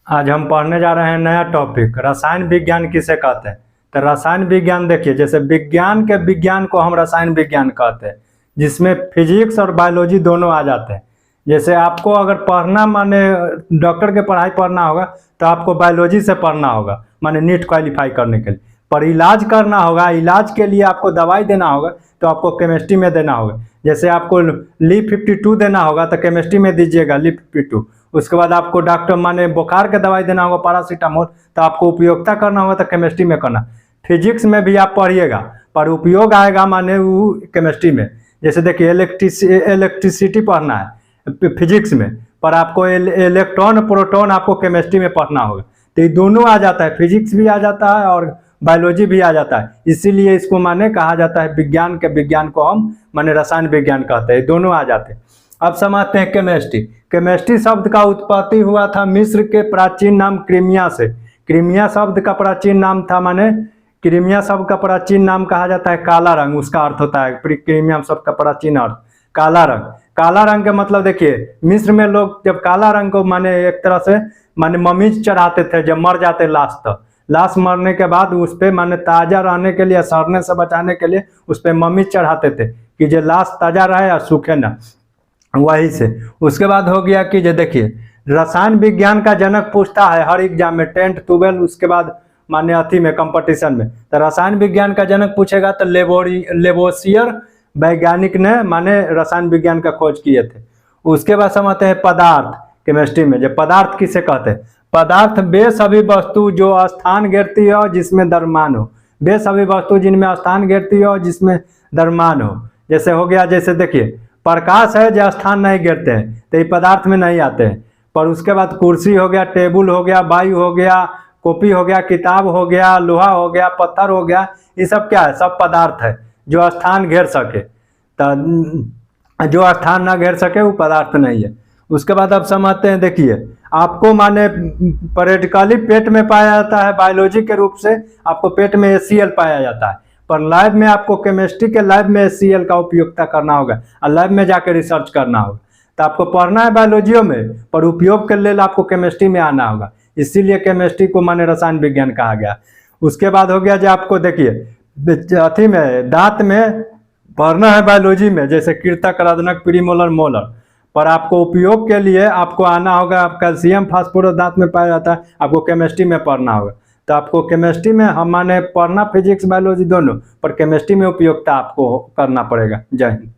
आज हम पढ़ने जा रहे हैं नया टॉपिक, रसायन विज्ञान किसे कहते हैं। तो रसायन विज्ञान देखिए, जैसे विज्ञान के विज्ञान को हम रसायन विज्ञान कहते हैं, जिसमें फिजिक्स और बायोलॉजी दोनों आ जाते हैं। जैसे आपको अगर पढ़ना माने डॉक्टर के पढ़ाई पढ़ना होगा तो आपको बायोलॉजी से पढ़ना होगा, माने नीट क्वालिफाई करने के लिए। पर इलाज करना होगा, इलाज के लिए आपको दवाई देना होगा तो आपको केमिस्ट्री में देना होगा। जैसे आपको Li52 देना होगा तो केमिस्ट्री में दीजिएगा Li52। उसके बाद आपको डॉक्टर माने बुखार का दवाई देना होगा पैरासीटामोल, तो आपको उपयोगिता करना होगा तो केमिस्ट्री में करना। फिजिक्स में भी आप पढ़िएगा पर उपयोग आएगा माने वो केमिस्ट्री में। जैसे देखिए इलेक्ट्रिसिटी पढ़ना है फिजिक्स में, पर आपको इलेक्ट्रॉन प्रोटॉन आपको केमिस्ट्री में पढ़ना होगा। तो ये दोनों आ जाता है, फिजिक्स भी आ जाता है और बायोलॉजी भी आ जाता है। इसीलिए इसको माने कहा जाता है विज्ञान के विज्ञान को हम माने रसायन विज्ञान कहते हैं, दोनों आ जाते हैं। अब समझते हैं केमिस्ट्री। केमिस्ट्री शब्द का उत्पत्ति हुआ था मिस्र के प्राचीन नाम क्रीमिया से। क्रीमिया शब्द का प्राचीन नाम था, माने क्रीमिया शब्द का प्राचीन नाम कहा जाता है काला रंग, उसका अर्थ होता है क्रीमिया शब्द का प्राचीन अर्थ काला रंग। काला रंग का मतलब देखिए, मिस्र में लोग जब काला रंग को माने एक तरह से माने ममीज चढ़ाते थे जब मर जाते लाश मरने के बाद उस पर माने ताजा रहने के लिए, सड़ने से बचाने के लिए उस पर मम्मी चढ़ाते थे कि जो लाश ताजा रहे और सूखे ना, वही से। उसके बाद हो गया कि जो देखिए रसायन विज्ञान का जनक पूछता है हर एग्जाम में 10th 12 उसके बाद माने अथी में कंपटीशन में, तो रसायन विज्ञान का जनक पूछेगा तो लेवोसियर वैज्ञानिक ने माने रसायन विज्ञान का खोज किए थे। उसके बाद समझते हैं पदार्थ। केमिस्ट्री में जो पदार्थ किसे कहते हैं, पदार्थ वे सभी वस्तु जो स्थान घेरती हो जिसमें द्रव्यमान हो, वे सभी वस्तु जिनमें स्थान घेरती हो जिसमें द्रव्यमान हो। जैसे हो गया, जैसे देखिए प्रकाश है जो स्थान नहीं घेरते हैं तो ये पदार्थ में नहीं आते हैं। पर उसके बाद कुर्सी हो गया, टेबल हो गया, वायु हो गया, कॉपी हो गया, किताब हो गया, लोहा हो गया, पत्थर हो गया, ये सब क्या है, सब पदार्थ है जो स्थान घेर सके। तो जो स्थान ना घेर सके वो पदार्थ नहीं है। उसके बाद अब समझते हैं, देखिए आपको माने पॉलिटिकली पेट में पाया जाता है, बायोलॉजी के रूप से आपको पेट में HCl पाया जाता है, पर लैब में आपको केमिस्ट्री के लैब में HCl का उपयोगिता करना होगा और लैब में जाकर रिसर्च करना होगा। तो आपको पढ़ना है बायोलॉजियों में पर उपयोग के लिए आपको केमिस्ट्री में आना होगा, इसीलिए केमिस्ट्री को माने रसायन विज्ञान कहा गया। उसके बाद हो गया जो आपको देखिए अथी में दांत में पढ़ना है बायोलॉजी में, जैसे कृतक, रदनक, प्रीमोलर, मोलर, पर आपको उपयोग के लिए आपको आना होगा। कैल्शियम फास्फोरस दांत में पाया जाता है, आपको केमिस्ट्री में पढ़ना होगा। तो आपको केमिस्ट्री में हम माने पढ़ना फिजिक्स बायोलॉजी दोनों, पर केमिस्ट्री में उपयोगिता आपको करना पड़ेगा। जय हिंद।